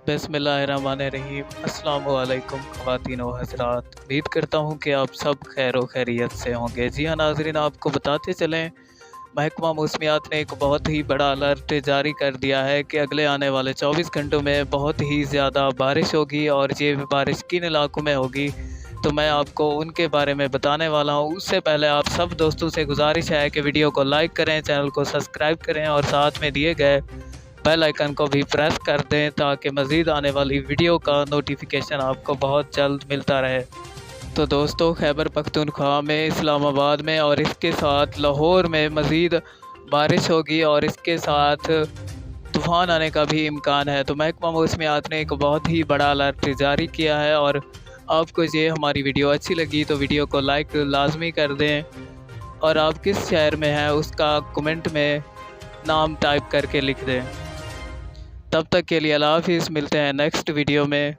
बिस्मिल्लाहिर्रहमानिर्रहीम। अस्सलाम वालेकुम ख़वातीन व हज़रात। उम्मीद करता हूँ कि आप सब खैर व खैरियत से होंगे। जी हाँ नाज़रीन, आपको बताते चलें, महकमा मौसमियात ने एक बहुत ही बड़ा अलर्ट जारी कर दिया है कि अगले आने वाले 24 घंटों में बहुत ही ज़्यादा बारिश होगी और ये बारिश किन इलाकों में होगी तो मैं आपको उनके बारे में बताने वाला हूँ। उससे पहले आप सब दोस्तों से गुजारिश है कि वीडियो को लाइक करें, चैनल को सब्सक्राइब करें और साथ में दिए गए बेल आइकन को भी प्रेस कर दें ताकि मज़ीद आने वाली वीडियो का नोटिफिकेशन आपको बहुत जल्द मिलता रहे। तो दोस्तों, खैबर पख्तूनख्वा में, इस्लामाबाद में और इसके साथ लाहौर में मज़ीद बारिश होगी और इसके साथ तूफ़ान आने का भी इम्कान है। तो महकमा मौसमियात ने एक बहुत ही बड़ा अलर्ट जारी किया है और आपको ये हमारी वीडियो अच्छी लगी तो वीडियो को लाइक लाजमी कर दें और आप किस शहर में हैं उसका कमेंट में नाम टाइप करके लिख दें। तब तक के लिए अल्लाह हाफ़िज़। मिलते हैं नेक्स्ट वीडियो में।